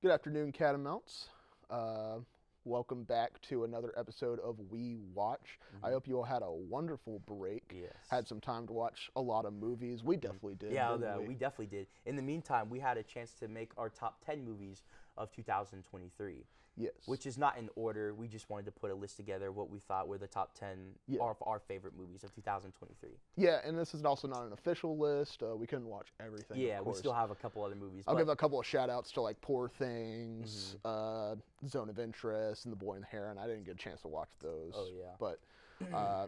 Good afternoon, Catamounts. Uh, Welcome back to another episode of We Watch. I Hmm. hope you all had a wonderful break, Yes. had some time to watch a lot of movies. We Mhm. definitely did, Yeah, didn't we? we definitely did. In the meantime, we had a chance to make our top 10 movies of 2023, Yes. which is not in order. We just wanted to put a list together what we thought were the top 10 Yeah. of our favorite movies of 2023. Yeah, and this is also not an official list. We couldn't watch everything, of Yeah, we course. still have a couple other movies, I'll give but a couple of shout outs to like Poor Things, Mhm. Zone of Interest, and The Boy and the Heron. I didn't get a chance to watch those. Oh, yeah. But uh,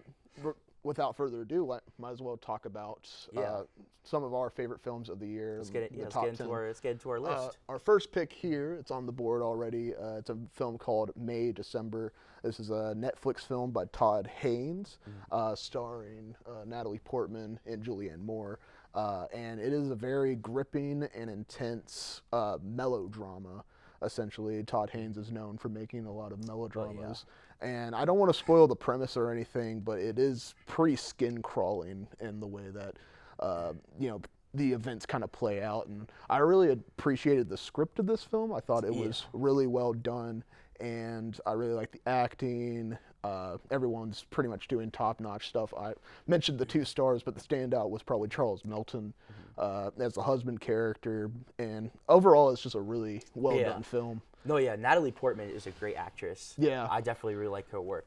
without further ado, might as well talk about Yeah. some of our favorite films of the year. let's get it. The Yeah, let's top get into 10. our list. Our first pick here, it's on the board already. It's a film called May December. This is a Netflix film by Todd Haynes, starring Natalie Portman and Julianne Moore. And it is a very gripping and intense melodrama. Essentially, Todd Haynes is known for making a lot of melodramas. And I don't want to spoil the premise or anything, but it is pretty skin crawling in the way that, the events kind of play out. And I really appreciated the script of this film. I thought it was really well done, and I really liked the acting. Everyone's pretty much doing top-notch stuff. I mentioned the two stars, but the standout was probably Charles Melton as the husband character. And overall, it's just a really well-done film. No, yeah, Natalie Portman is a great actress. Yeah. I definitely really like her work.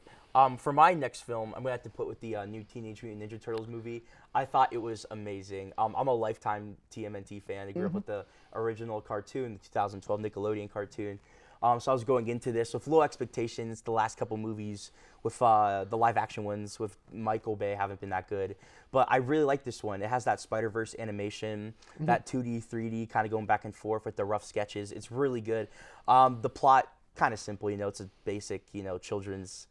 For my next film, I'm gonna have to put with the new Teenage Mutant Ninja Turtles movie. I thought it was amazing. I'm a lifetime TMNT fan. I grew up with the original cartoon, the 2012 Nickelodeon cartoon. So I was going into this with low expectations. The last couple movies with the live action ones with Michael Bay haven't been that good. But I really like this one. It has that Spider-Verse animation, that 2D, 3D kind of going back and forth with the rough sketches. It's really good. The plot, kind of simple, it's a basic, children's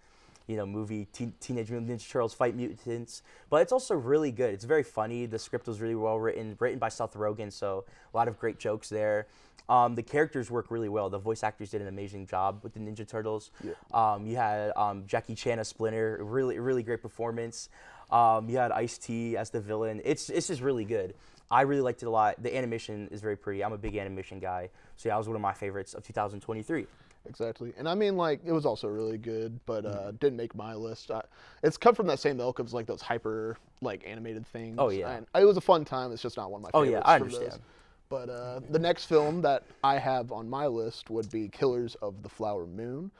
movie, Teenage Mutant Ninja Turtles fight mutants, but it's also really good. It's very funny. The script was really well written by Seth Rogen, so a lot of great jokes there. The characters work really well. The voice actors did an amazing job with the Ninja Turtles. Yeah. You had Jackie Chan as Splinter, really great performance. You had Ice-T as the villain. It's just really good. I really liked it a lot. The animation is very pretty. I'm a big animation guy, so yeah, that was one of my favorites of 2023. Exactly. And I mean, like, it was also really good, but didn't make my list. It's come from that same ilk of, like, those hyper, like, animated things. Oh, yeah. And it was a fun time. It's just not one of my Oh, favorites. yeah, I from those. understand. But the next film that I have on my list would be Killers of the Flower Moon.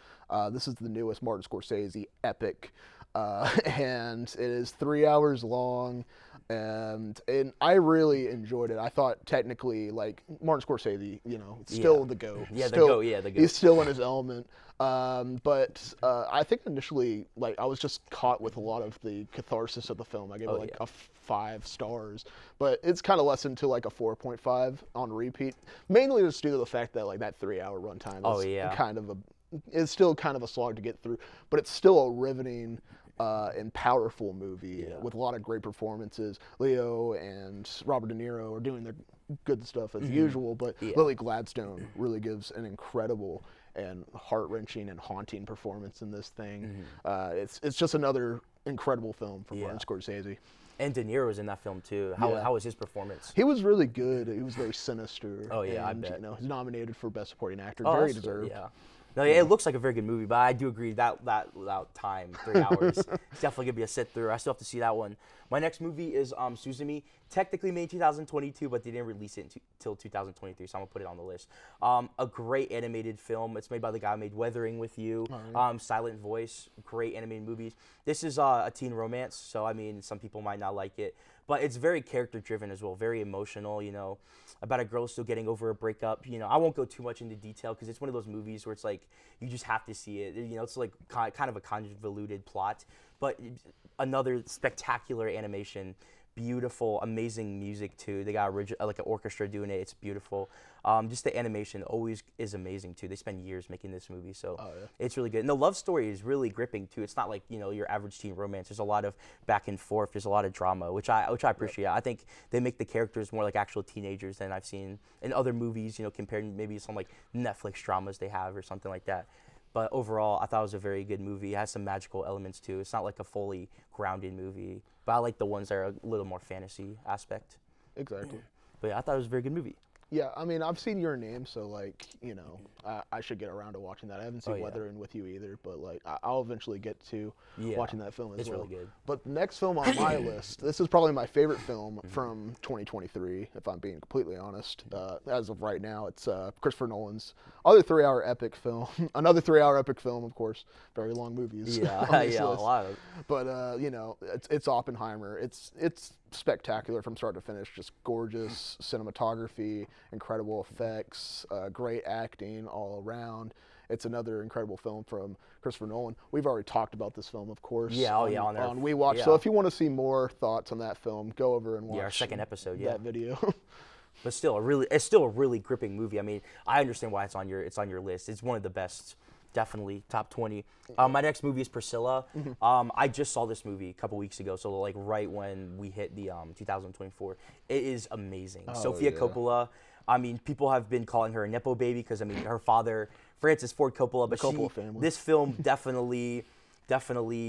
This is the newest Martin Scorsese epic, and it is 3 hours long. And I really enjoyed it. I thought technically, like Martin Scorsese, still the GOAT. Yeah, the Still- GOAT, yeah, the GOAT. He's still in his element. But I think initially, like, I was just caught with a lot of the catharsis of the film. I gave it like yeah. a 5 stars, but it's kind of lessened to like a 4.5 on repeat. Mainly just due to the fact that like that 3 hour runtime is still kind of a slog to get through, but it's still a riveting and powerful movie with a lot of great performances. Leo and Robert De Niro are doing their good stuff as usual, but Lily Gladstone really gives an incredible and heart-wrenching and haunting performance in this thing. It's just another incredible film from Martin Scorsese. And De Niro was in that film too. How was his performance? He was really good. He was very sinister. Oh, yeah, I and, bet. He's nominated for Best Supporting Actor. Oh, Very that's good, deserved. Yeah. No, yeah, it looks like a very good movie, but I do agree that time, 3 hours, it's definitely gonna be a sit through. I still have to see that one. My next movie is Suzumi, technically made 2022, but they didn't release it until 2023, so I'm gonna put it on the list. A great animated film. It's made by the guy who made Weathering with You, Silent Voice, great animated movies. This is a teen romance, so I mean, some people might not like it, but it's very character driven as well, very emotional. About a girl still getting over a breakup. I won't go too much into detail because it's one of those movies where it's like you just have to see it. It's like kind of a convoluted plot, but another spectacular animation, beautiful, amazing music too. They got like an orchestra doing it. It's beautiful. Just the animation always is amazing too. They spend years making this movie, so it's really good. And the love story is really gripping too. It's not like your average teen romance. There's a lot of back and forth. There's a lot of drama, which I appreciate. I think they make the characters more like actual teenagers than I've seen in other movies. Compared to maybe some like Netflix dramas they have or something like that. But overall, I thought it was a very good movie. It has some magical elements too. It's not like a fully grounded movie, but I like the ones that are a little more fantasy aspect. Exactly. But yeah, I thought it was a very good movie. Yeah, I mean, I've seen Your Name, so like, I should get around to watching that. I haven't seen yeah. Weathering with You either, but like, I'll eventually get to Yeah, watching that film as it's well. really good. But the next film on my list, this is probably my favorite film from 2023, if I'm being completely honest. As of right now, it's Christopher Nolan's other 3-hour epic film. Another 3-hour epic film, of course. Very long movies. Yeah, on this yeah, a list. lot of. But it's Oppenheimer. It's spectacular from start to finish. Just gorgeous cinematography, incredible effects, great acting all around. It's another incredible film from Christopher Nolan. We've already talked about this film, of course. Yeah, oh yeah, on there. On We Watch. Yeah. So if you want to see more thoughts on that film, go over and watch. Our second episode. that video. But still, it's still a really gripping movie. I mean, I understand why it's on your list. It's one of the best, definitely top 20. My next movie is Priscilla. I just saw this movie a couple weeks ago, so like right when we hit the 2024. It is amazing. Sofia Coppola. I mean, people have been calling her a nepo baby because I mean her father, Francis Ford Coppola, but Coppola family. This film definitely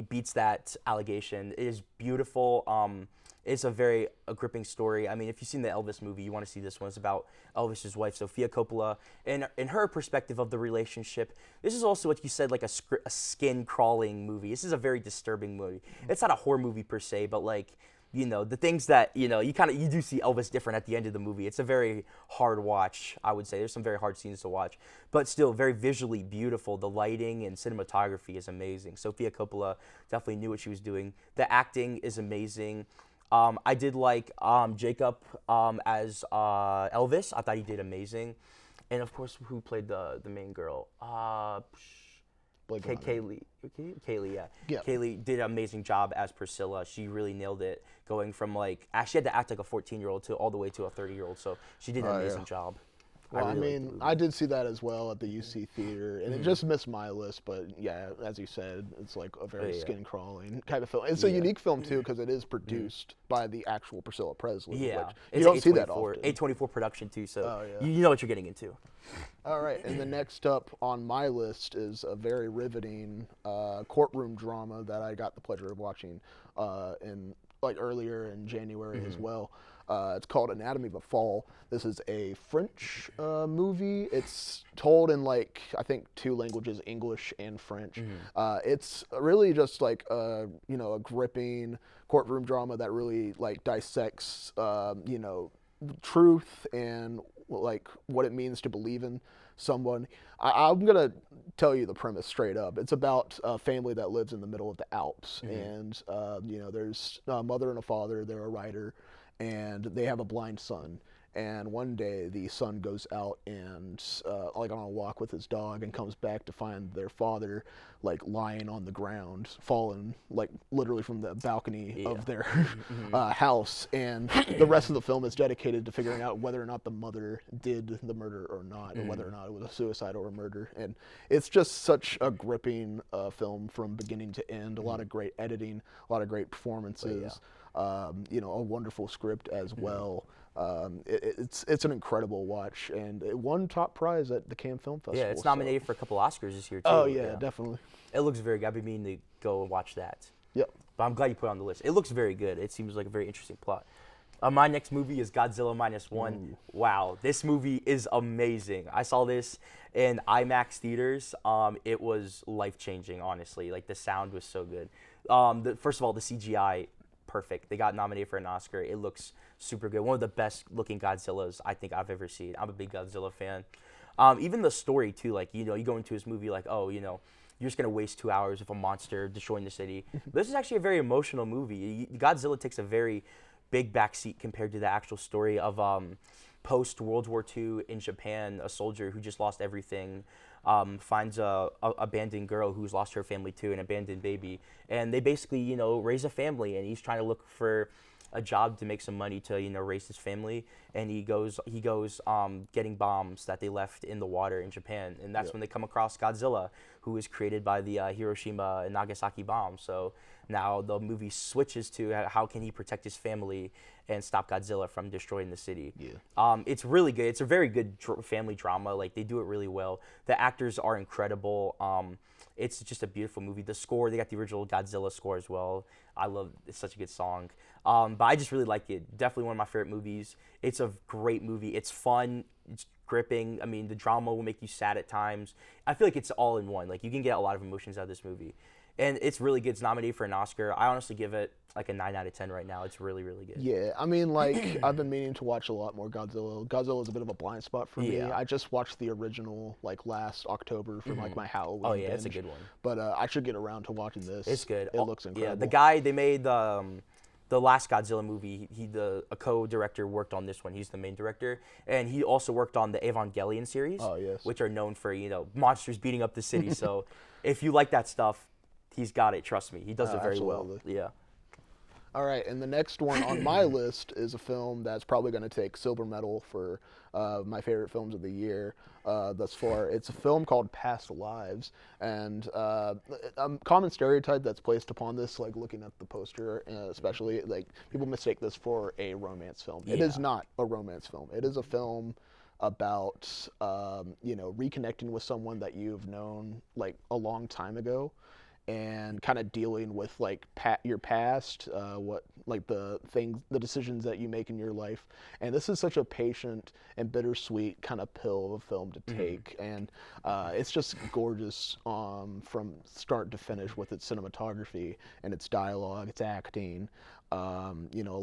beats that allegation. It is beautiful. It's a gripping story. I mean, if you've seen the Elvis movie, you want to see this one. It's about Elvis's wife, Sofia Coppola, and in her perspective of the relationship. This is also what you said, like a skin-crawling movie. This is a very disturbing movie. It's not a horror movie per se, but like, the things that, you do see Elvis different at the end of the movie. It's a very hard watch, I would say. There's some very hard scenes to watch, but still very visually beautiful. The lighting and cinematography is amazing. Sofia Coppola definitely knew what she was doing. The acting is amazing. I did like Jacob as Elvis. I thought he did amazing. And of course, who played the main girl? Kaylee. Kaylee, yeah. Kaylee did an amazing job as Priscilla. She really nailed it, going from like, she had to act like a 14-year-old to all the way to a 30-year-old. So she did an amazing job. Well, I mean, I did see that as well at the UC Theater, and it just missed my list. But yeah, as you said, it's like a very skin-crawling kind of film. It's a unique film too because it is produced by the actual Priscilla Presley. Yeah, which you don't see that often. A24 production too, so you know what you're getting into. All right, and the next up on my list is a very riveting courtroom drama that I got the pleasure of watching earlier in January as well. It's called Anatomy of a Fall. This is a French movie. It's told in I think 2 languages, English and French. It's really just like a gripping courtroom drama that really dissects truth and what it means to believe in someone. I'm gonna tell you the premise straight up. It's about a family that lives in the middle of the Alps, and there's a mother and a father. They're a writer, and they have a blind son. And one day the son goes out and on a walk with his dog and comes back to find their father lying on the ground, fallen literally from the balcony of their house. And the rest of the film is dedicated to figuring out whether or not the mother did the murder or not, or whether or not it was a suicide or a murder. And it's just such a gripping film from beginning to end. A lot of great editing, a lot of great performances. A wonderful script as well. It's an incredible watch, and it won top prize at the Cannes Film Festival. Yeah, it's nominated for a couple Oscars this year too. Oh yeah, definitely. It looks very good. I've been meaning to go and watch that. Yep. But I'm glad you put it on the list. It looks very good. It seems like a very interesting plot. My next movie is Godzilla -1. Ooh. Wow, this movie is amazing. I saw this in IMAX theaters. It was life-changing, honestly. The sound was so good. First of all, the CGI, perfect. They got nominated for an Oscar. It looks super good. One of the best looking Godzillas I think I've ever seen. I'm a big Godzilla fan. Even the story too, you go into this movie you're just gonna waste 2 hours with a monster destroying the city. But this is actually a very emotional movie. Godzilla takes a very big backseat compared to the actual story of post World War II in Japan, a soldier who just lost everything. Finds a abandoned girl who's lost her family too, an abandoned baby, and they basically raise a family, and he's trying to look for a job to make some money to raise his family, and he goes getting bombs that they left in the water in Japan, and that's when they come across Godzilla, who was created by the Hiroshima and Nagasaki bomb. So now the movie switches to how can he protect his family and stop Godzilla from destroying the city. It's really good. It's a very good family drama. They do it really well. The actors are incredible. It's just a beautiful movie. The score, they got the original Godzilla score as well. It's such a good song. But I just really like it. Definitely one of my favorite movies. It's a great movie. It's fun. It's gripping. I mean, the drama will make you sad at times. I feel like it's all in one. Like, you can get a lot of emotions out of this movie. And it's really good. It's nominated for an Oscar. I honestly give it like a 9 out of 10 right now. It's really, really good. Yeah, I mean, like, I've been meaning to watch a lot more Godzilla. Godzilla is a bit of a blind spot for me. Yeah. I just watched the original, like, last October for, like, my Halloween Oh, yeah, binge. it's a good one. But I should get around to watching this. It's good. It looks incredible. Yeah, the guy, they made the last Godzilla movie, a co-director worked on this one. He's the main director. And he also worked on the Evangelion series, which are known for, monsters beating up the city. So if you like that stuff, he's got it. Trust me. He does it very well. Yeah. All right, and the next one on my list is a film that's probably going to take silver medal for my favorite films of the year thus far. It's a film called Past Lives, and a common stereotype that's placed upon this, like looking at the poster, especially, like people mistake this for a romance film. It is not a romance film. It is a film about reconnecting with someone that you've known like a long time ago, and kind of dealing with like your past, what like the decisions that you make in your life. And this is such a patient and bittersweet kind of pill of a film to take, and it's just gorgeous from start to finish with its cinematography and its dialogue, its acting. A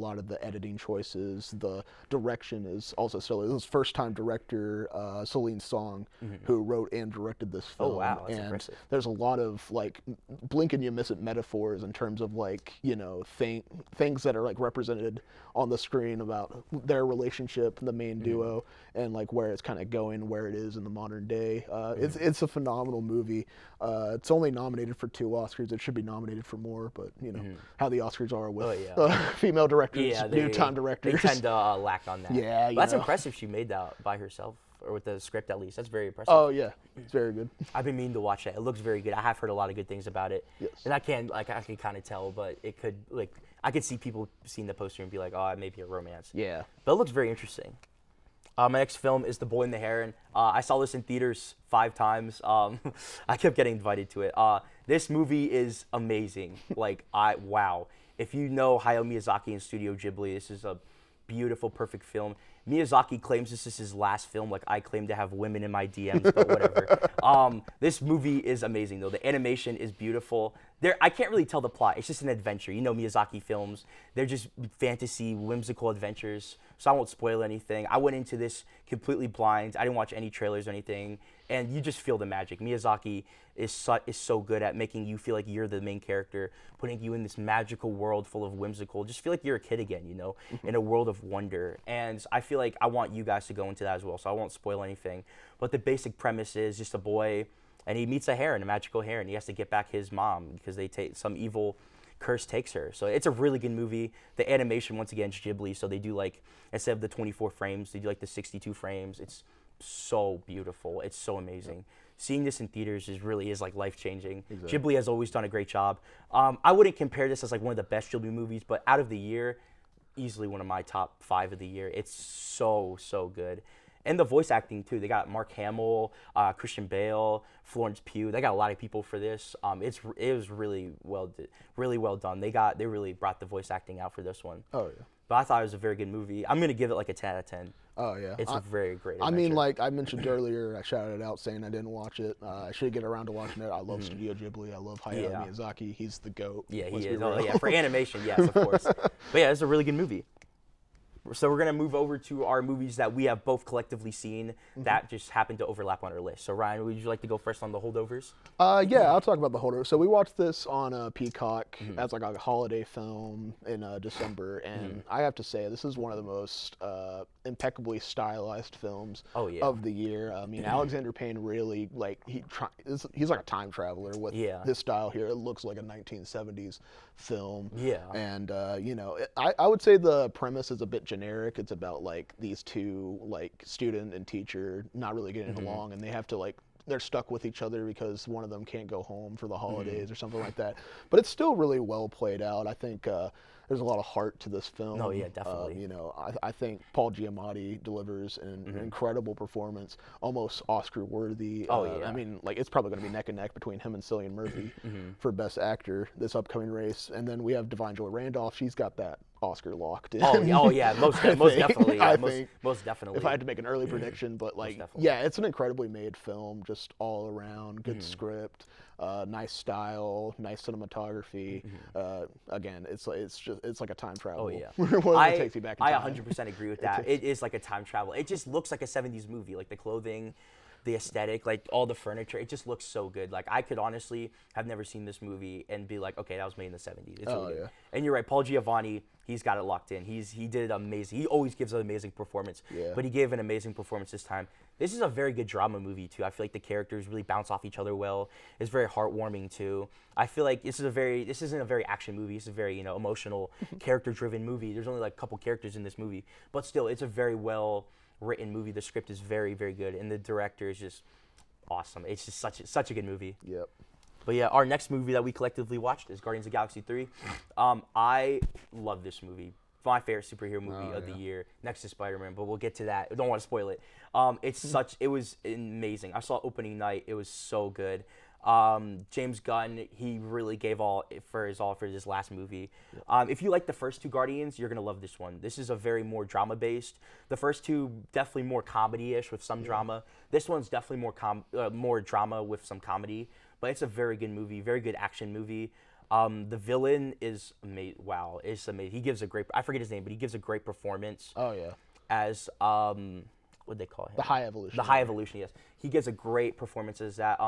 lot of the editing choices, the direction is also stellar. This is first-time director Celine Song, who wrote and directed this film. Oh wow, that's and impressive. There's a lot of like blink and you miss it metaphors in terms of like things that are like represented on the screen about their relationship, the main duo, and like where it's kind of going, where it is in the modern day. It's a phenomenal movie. It's only nominated for 2 Oscars. It should be nominated for more, but how the Oscars are with female directors, new-time directors. They tend to lack on that. Yeah, but that's impressive. She made that by herself, or with the script at least. That's very impressive. Oh yeah, it's very good. I've been meaning to watch it. It looks very good. I have heard a lot of good things about it. Yes. And I can kind of tell, but it could I could see people seeing the poster and be like, oh, it may be a romance. Yeah. But it looks very interesting. My next film is The Boy and the Heron. I saw this in theaters 5 times. I kept getting invited to it. This movie is amazing. Wow. If you know Hayao Miyazaki and Studio Ghibli, this is a beautiful, perfect film. Miyazaki claims this is his last film. Like, I claim to have women in my DMs, but whatever. This movie is amazing, though. The animation is beautiful. I can't really tell the plot. It's just an adventure. Miyazaki films, they're just fantasy, whimsical adventures, so I won't spoil anything. I went into this completely blind. I didn't watch any trailers or anything, and you just feel the magic. Miyazaki is so good at making you feel like you're the main character, putting you in this magical world full of whimsical. Just feel like you're a kid again, in a world of wonder. And I feel like I want you guys to go into that as well, so I won't spoil anything. But the basic premise is just a boy, and he meets a heron, a magical heron. He has to get back his mom because some evil curse takes her. So it's a really good movie. The animation, once again, is Ghibli, so they do instead of the 24 frames, they do the 62 frames. It's so beautiful. It's so amazing. Seeing this in theaters is life-changing. Exactly. Ghibli has always done a great job. I wouldn't compare this as one of the best Ghibli movies, but out of the year, easily one of my top 5 of the year. It's so, so good. And the voice acting too. They got Mark Hamill, Christian Bale, Florence Pugh. They got a lot of people for this. It was really well done. They really brought the voice acting out for this one. Oh yeah. But I thought it was a very good movie. I'm gonna give it a 10 out of 10. Oh yeah. It's a very great adventure. I mean, like I mentioned earlier, I shouted it out saying I didn't watch it. I should get around to watching it. I love Studio Ghibli. I love Hayao Miyazaki. He's the GOAT. Yeah, he is. Oh yeah, for animation, yes, of course. But yeah, it's a really good movie. So we're going to move over to our movies that we have both collectively seen that just happen to overlap on our list. So Ryan, would you like to go first on the holdovers? Yeah, I'll talk about the holdovers. So we watched this on Peacock as a holiday film in December, and I have to say this is one of the most impeccably stylized films of the year. I mean, Alexander Payne really he's like a time traveler with this style here. It looks like a 1970s film. Yeah. And I would say the premise is a bit generic. It's about these two student and teacher not really getting along, and they have to they're stuck with each other because one of them can't go home for the holidays or something like that. But it's still really well played out. I think there's a lot of heart to this film. Oh yeah, definitely. I think Paul Giamatti delivers an incredible performance, almost Oscar worthy. Oh yeah. I mean, it's probably going to be neck and neck between him and Cillian Murphy for Best Actor this upcoming race. And then we have Divine Joy Randolph. She's got that Oscar locked in. Oh yeah, most definitely. Yeah, I think most definitely. if I had to make an early prediction, but like, yeah, it's an incredibly made film, just all around, good script, nice style, nice cinematography. Again, it's like a time travel. Oh yeah, One that takes you back in time. I 100% agree with that. It is like a time travel. It just looks like a 70s movie, like the clothing, the aesthetic, like all the furniture. It just looks so good. Like I could honestly have never seen this movie and be like, okay, that was made in the 70s. It's really good. Yeah. And you're right, Paul Giamatti, he's got it locked in. He did amazing. He always gives an amazing performance. Yeah. But he gave an amazing performance this time. This is a very good drama movie too. I feel like the characters really bounce off each other well. It's very heartwarming too. I feel like this isn't a very action movie. It's a very, emotional, character-driven movie. There's only like a couple characters in this movie, but still, it's a very well written movie. The script is very, very good, and the director is just awesome. It's just such a good movie. Yep. But yeah, our next movie that we collectively watched is Guardians of the Galaxy 3. I love this movie. My favorite superhero movie of the year, next to Spider-Man, but we'll get to that. I don't want to spoil it. It was amazing. I saw opening night. It was so good. James Gunn, he really gave all for this last movie. If you like the first two Guardians, you're gonna love this one. This is a very more drama based. The first two definitely more comedy-ish with some drama. This one's definitely more drama with some comedy. But it's a very good movie, very good action movie. The villain is amazing. Wow, it's amazing. He gives I forget his name, but he gives a great performance. Oh yeah. As what'd they call him? The High Evolution. The High Evolution, yes. He gives a great performance as that.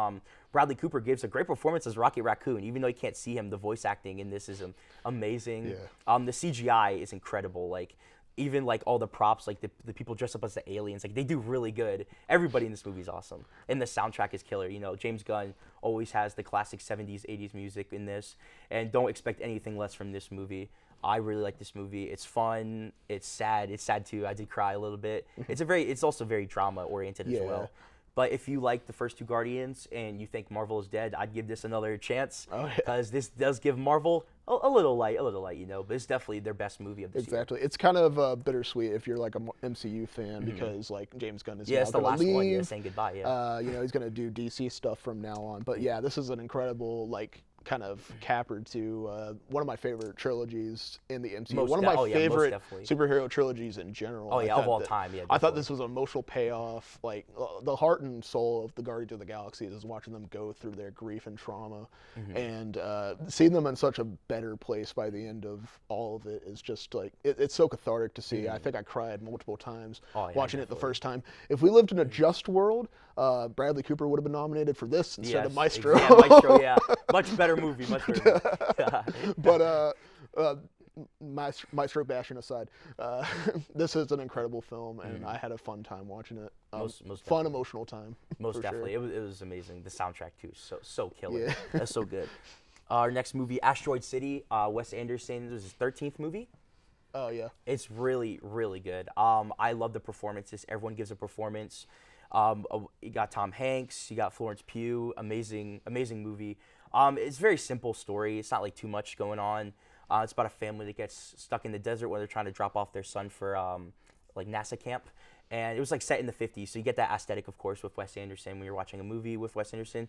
Bradley Cooper gives a great performance as Rocket Raccoon. Even though you can't see him, the voice acting in this is amazing. Yeah. The CGI is incredible. Like, even like all the props, like the people dressed up as the aliens, like they do really good. Everybody in this movie is awesome. And the soundtrack is killer. James Gunn always has the classic 70s, 80s music in this. And don't expect anything less from this movie. I really like this movie. It's fun. It's sad. It's sad too. I did cry a little bit. It's also very drama oriented as well. But if you like the first two Guardians and you think Marvel is dead, I'd give this another chance. Because this does give Marvel a little light, but it's definitely their best movie of this year. Exactly. It's kind of bittersweet if you're like a MCU fan because like James Gunn is it's the last leave. one. Yeah, saying goodbye. Yeah. He's gonna do DC stuff from now on. But yeah, this is an incredible kind of capper to one of my favorite trilogies in the MCU. One of my favorite superhero trilogies in general. Oh yeah, of all time. Yeah. Definitely. I thought this was an emotional payoff. Like the heart and soul of the Guardians of the Galaxy is watching them go through their grief and trauma, and seeing them in such a better place by the end of all of it is just like it's so cathartic to see. I think I cried multiple times watching it the first time. If we lived in a just world, Bradley Cooper would have been nominated for this instead of Maestro. Yeah, Maestro. Yeah, much better movie. Much better movie. But Maestro bashing aside, this is an incredible film, and I had a fun time watching it. Most fun, emotional time. Most definitely, it was amazing. The soundtrack too, so killer. Yeah. That's so good. Our next movie, Asteroid City. Wes Anderson. This is his 13th movie. Oh yeah. It's really, really good. I love the performances. Everyone gives a performance. You got Tom Hanks. You got Florence Pugh. Amazing movie. It's a very simple story. It's not like too much going on. It's about a family that gets stuck in the desert where they're trying to drop off their son for like NASA camp. And it was like set in the 50s, so you get that aesthetic, of course, with Wes Anderson when you're watching a movie with Wes Anderson.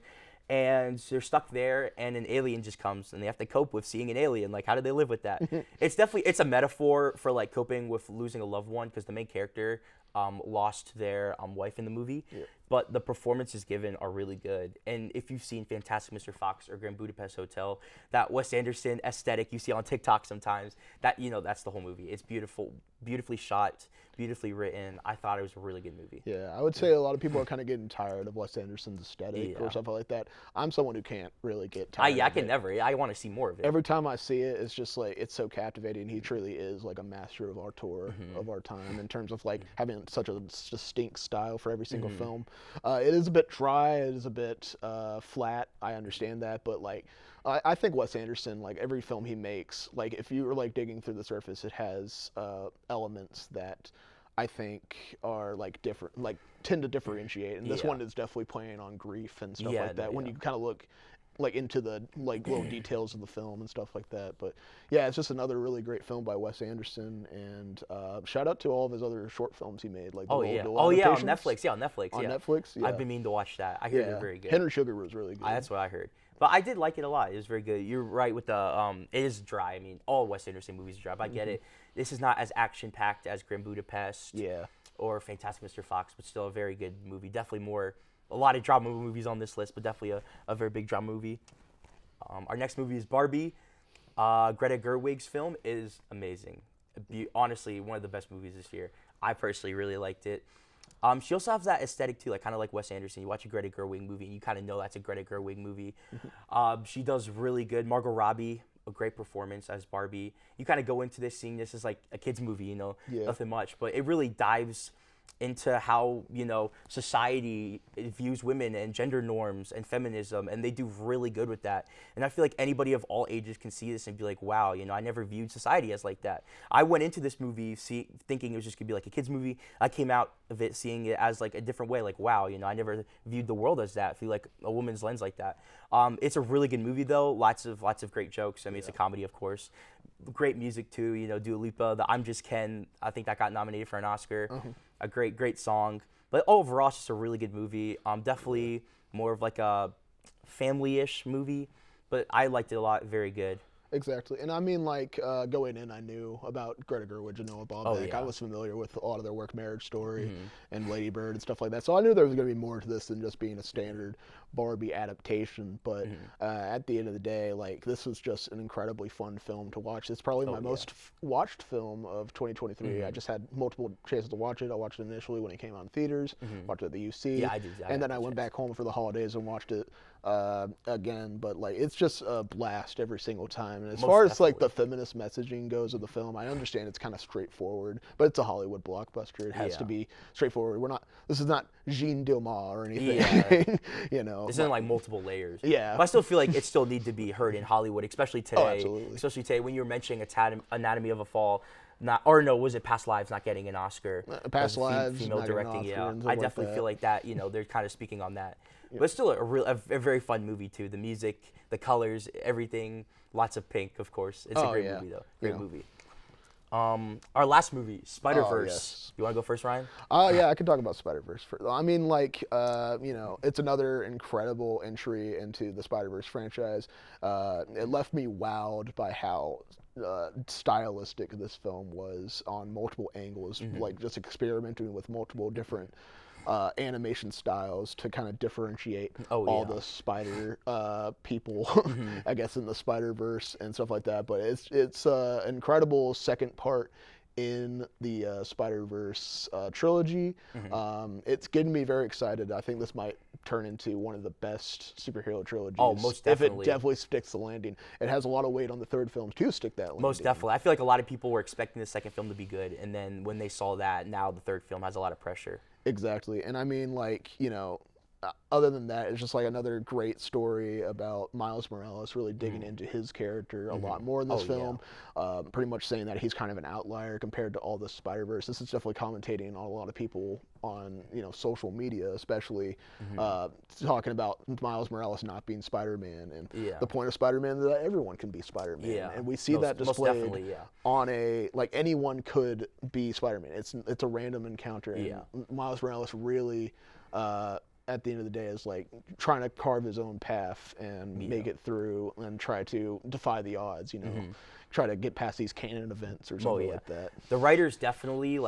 And they're stuck there, and an alien just comes, and they have to cope with seeing an alien. Like, how do they live with that? It's a metaphor for like coping with losing a loved one, because the main character lost their wife in the movie. Yeah. But the performances given are really good. And if you've seen Fantastic Mr. Fox or Grand Budapest Hotel, that Wes Anderson aesthetic you see on TikTok sometimes, that's the whole movie. It's beautiful, beautifully shot, beautifully written. I thought it was a really good movie. Yeah, I would say a lot of people are kind of getting tired of Wes Anderson's aesthetic or something like that. I'm someone who can't really get tired I can never. I want to see more of it. Every time I see it, it's just like, it's so captivating. He truly is like a master of auteur of our time in terms of like having such a distinct style for every single film. It is a bit dry. It is a bit flat. I understand that, but like, I think Wes Anderson, like every film he makes, like if you were like digging through the surface, it has elements that I think are like different, like tend to differentiate. And this one is definitely playing on grief and stuff like that. When you kind of look like into the like little details of the film and stuff like that. But yeah, it's just another really great film by Wes Anderson, and shout out to all of his other short films he made, like the Oh little yeah, Bill on adaptations. Netflix. Yeah, on Netflix. On Yeah. Netflix, yeah. I've been meaning to watch that. I hear they're very good. Henry Sugar was really good. That's what I heard. But I did like it a lot. It was very good. You're right with the it is dry. I mean, all Wes Anderson movies are dry. But I get it. This is not as action packed as Grand Budapest. Yeah. Or Fantastic Mr. Fox, but still a very good movie. Definitely a lot of drama movies on this list, but definitely a very big drama movie. Our next movie is Barbie. Greta Gerwig's film is amazing. Honestly, one of the best movies this year. I personally really liked it. She also has that aesthetic too, like kind of like Wes Anderson. You watch a Greta Gerwig movie, and you kind of know that's a Greta Gerwig movie. She does really good. Margot Robbie, a great performance as Barbie. You kind of go into this seeing this as like a kids movie, nothing much, but it really dives into how society views women and gender norms and feminism, and they do really good with that. And I feel like anybody of all ages can see this and be like, wow, I never viewed society as like that. I went into this movie thinking it was just gonna be like a kids movie. I came out of it seeing it as like a different way, like wow, I never viewed the world as that, through like a woman's lens like that. It's a really good movie though, lots of great jokes. I mean, it's a comedy, of course. Great music too, Dua Lipa, the I'm Just Ken, I think that got nominated for an Oscar. A great song. But overall, it's just a really good movie. Definitely more of like a family-ish movie, but I liked it a lot. Very good. Exactly. And I mean, like, going in, I knew about Greta Gerwig and Noah Baumbach. I was familiar with a lot of their work, Marriage Story and Lady Bird and stuff like that. So I knew there was going to be more to this than just being a standard Barbie adaptation. But at the end of the day, like, this was just an incredibly fun film to watch. It's probably my most watched film of 2023. I just had multiple chances to watch it. I watched it initially when it came out in theaters, watched it at the UC. Yeah, I did. And then I went back home for the holidays and watched it again. But, like, it's just a blast every single time. And as far as like the feminist messaging goes of the film, I understand it's kind of straightforward, but it's a Hollywood blockbuster. It has to be straightforward. This is not Jean Dillma or anything. This isn't like multiple layers. Yeah. But I still feel like it still needs to be heard in Hollywood, especially today. Oh, absolutely. Especially today when you were mentioning Anatomy of a Fall. Was it Past Lives not getting an Oscar? Past Lives, female directing. Yeah, I definitely feel like that. They're kind of speaking on that. But it's still a very fun movie too. The music, the colors, everything. Lots of pink, of course. It's a great movie though. Great movie. Our last movie, Spider-Verse. Yes. You want to go first, Ryan? Yeah, I can talk about Spider-Verse. I mean, like, it's another incredible entry into the Spider-Verse franchise. It left me wowed by how stylistic this film was on multiple angles, like just experimenting with multiple different animation styles to kind of differentiate all the spider people, I guess, in the Spider-Verse and stuff like that. But it's an incredible second part in the Spider-Verse trilogy. It's getting me very excited. I think this might turn into one of the best superhero trilogies. Oh, most definitely. If it definitely sticks the landing. It has a lot of weight on the third film to stick that landing. Most definitely. I feel like a lot of people were expecting the second film to be good, and then when they saw that, now the third film has a lot of pressure. Exactly. And I mean, like, other than that, it's just like another great story about Miles Morales really digging into his character a lot more in this film. Pretty much saying that he's kind of an outlier compared to all the Spider-Verse. This is definitely commentating on a lot of people on, social media, especially talking about Miles Morales not being Spider-Man and the point of Spider-Man is that everyone can be Spider-Man. Yeah. And we see that displayed on like anyone could be Spider-Man. It's a random encounter. And Miles Morales really at the end of the day is like trying to carve his own path and make it through and try to defy the odds, try to get past these canon events or something like that. The writers definitely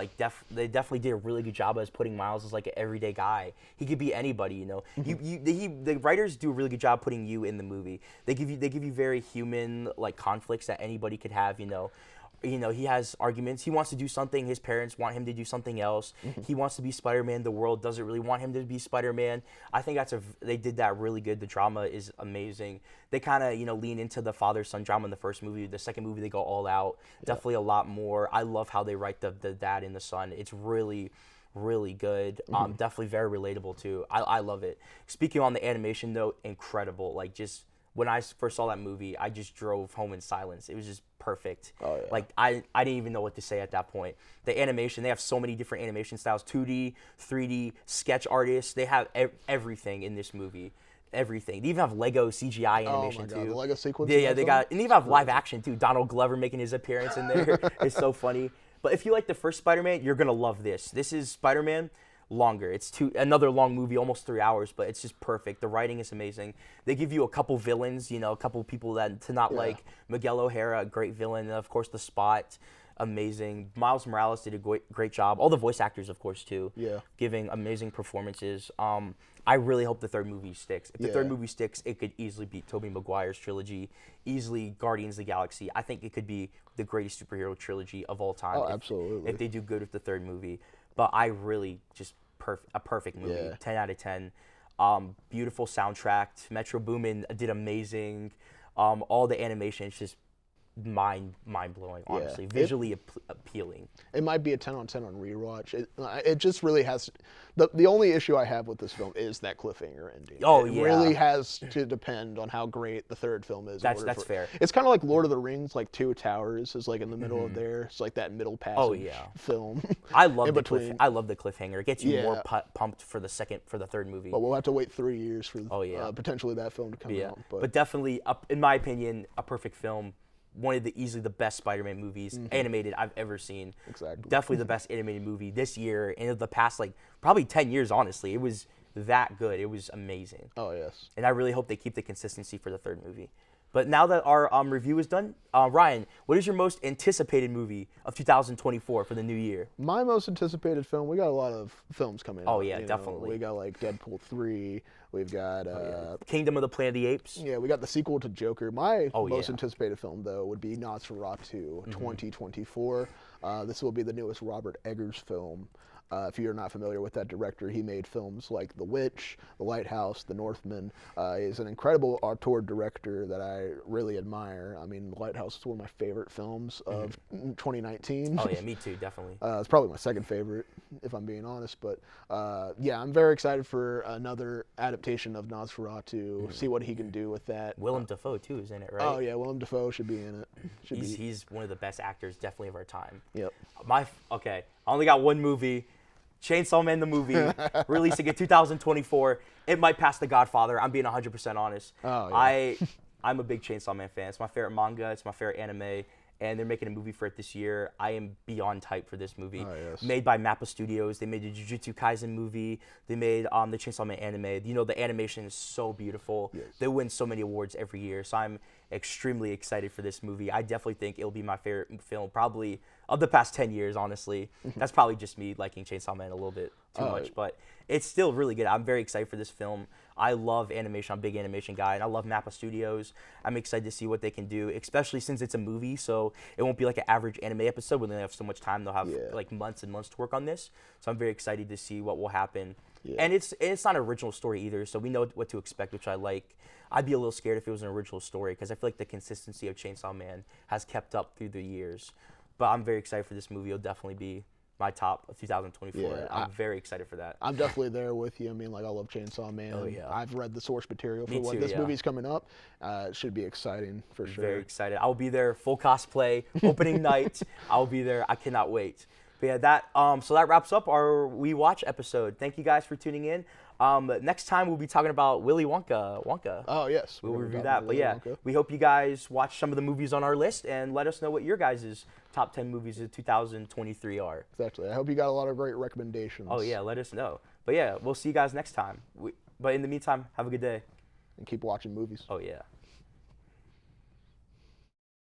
they definitely did a really good job as putting Miles as like an everyday guy. He could be anybody, the writers do a really good job putting you in the movie. They give you very human like conflicts that anybody could have, he has arguments. He wants to do something. His parents want him to do something else. He wants to be Spider-Man. The world doesn't really want him to be Spider-Man. I think they did that really good. The drama is amazing. They kind of, lean into the father-son drama in the first movie. The second movie, they go all out. Definitely a lot more. I love how they write the dad and the son. It's really, really good. Definitely very relatable, too. I love it. Speaking on the animation, though, incredible. Like, just when I first saw that movie, I just drove home in silence. It was just perfect. Like I didn't even know what to say at that point. The animation, they have so many different animation styles, 2D, 3D, sketch artists. They have everything in this movie. everything. They even have Lego CGI animation Oh my God, too. the Lego sequence. Yeah, they got, and they even have live action too. Donald Glover making his appearance in there. It's so funny. But if you like the first Spider-Man, you're gonna love this. This is Spider-Man longer. It's another long movie, almost 3 hours, but it's just perfect. The writing is amazing. They give you a couple villains, a couple people that to not like. Miguel O'Hara, a great villain, and of course the Spot. Amazing. Miles Morales did a great job. All the voice actors, of course, too. Yeah. Giving amazing performances. I really hope the third movie sticks. If the third movie sticks, it could easily beat Tobey Maguire's trilogy, easily Guardians of the Galaxy. I think it could be the greatest superhero trilogy of all time. Absolutely. If they do good with the third movie. But I really just a perfect movie. Yeah. 10 out of 10. Beautiful soundtrack. Metro Boomin did amazing. All the animation is just mind blowing, honestly. Visually appealing. It might be a 10 on 10 on rewatch. It just really has. The only issue I have with this film is that cliffhanger ending. Oh, it yeah. really has to depend on how great the third film is. That's fair. It's kind of like Lord of the Rings, like Two Towers is like in the middle of there. It's like that middle passage film. I love in the between. I love the cliffhanger. It gets you more pumped for the third movie. But we'll have to wait 3 years for potentially that film to come out. But definitely, in my opinion, a perfect film. One of easily the best Spider-Man movies animated I've ever seen. Exactly. Definitely the best animated movie this year and of the past probably 10 years. Honestly, it was that good. It was amazing. Oh yes. And I really hope they keep the consistency for the third movie. But now that our review is done, Ryan, what is your most anticipated movie of 2024 for the new year? My most anticipated film, we got a lot of films coming out. Oh, yeah, definitely. We got like Deadpool 3. We've got Kingdom of the Planet of the Apes. Yeah, we got the sequel to Joker. My most yeah. anticipated film, though, would be Nosferatu 2024. This will be the newest Robert Eggers film. If you're not familiar with that director, he made films like The Witch, The Lighthouse, The Northman. He's an incredible auteur director that I really admire. I mean, The Lighthouse is one of my favorite films of 2019. Oh yeah, me too, definitely. It's probably my second favorite, if I'm being honest. But yeah, I'm very excited for another adaptation of Nosferatu, see what he can do with that. Willem Dafoe too is in it, right? Oh yeah, Willem Dafoe should be in it. He's one of the best actors, definitely of our time. Yep. I only got one movie. Chainsaw Man the movie, releasing in 2024. It might pass The Godfather. I'm being 100% honest. Oh, yeah. I'm a big Chainsaw Man fan. It's my favorite manga. It's my favorite anime. And they're making a movie for it this year. I am beyond hyped for this movie. Oh, yes. Made by Mappa Studios. They made the Jujutsu Kaisen movie. They made the Chainsaw Man anime. The animation is so beautiful. Yes. They win so many awards every year. So I'm extremely excited for this movie. I definitely think it'll be my favorite film, probably of the past 10 years, honestly. That's probably just me liking Chainsaw Man a little bit too much, but it's still really good. I'm very excited for this film. I love animation. I'm a big animation guy, and I love Mappa Studios. I'm excited to see what they can do, especially since it's a movie, so it won't be like an average anime episode when they have so much time. They'll have like months and months to work on this, so I'm very excited to see what will happen. Yeah. And it's not an original story either, so we know what to expect, which I like. I'd be a little scared if it was an original story because I feel like the consistency of Chainsaw Man has kept up through the years. But I'm very excited for this movie. It'll definitely be my top of 2024. Yeah, I'm very excited for that. I'm definitely there with you. I mean, like, I love Chainsaw Man. Oh, yeah. I've read the source material for Me when too, this movie's coming up. It should be exciting for sure. Very excited. I'll be there, full cosplay, opening night. I'll be there. I cannot wait. But yeah, so that wraps up our We Watch episode. Thank you guys for tuning in. Next time we'll be talking about Willy Wonka. Oh, yes. We'll review that. But yeah, we hope you guys watch some of the movies on our list and let us know what your guys' top 10 movies of 2023 are. Exactly. I hope you got a lot of great recommendations. Oh, yeah, let us know. But yeah, we'll see you guys next time. But in the meantime, have a good day. And keep watching movies. Oh, yeah.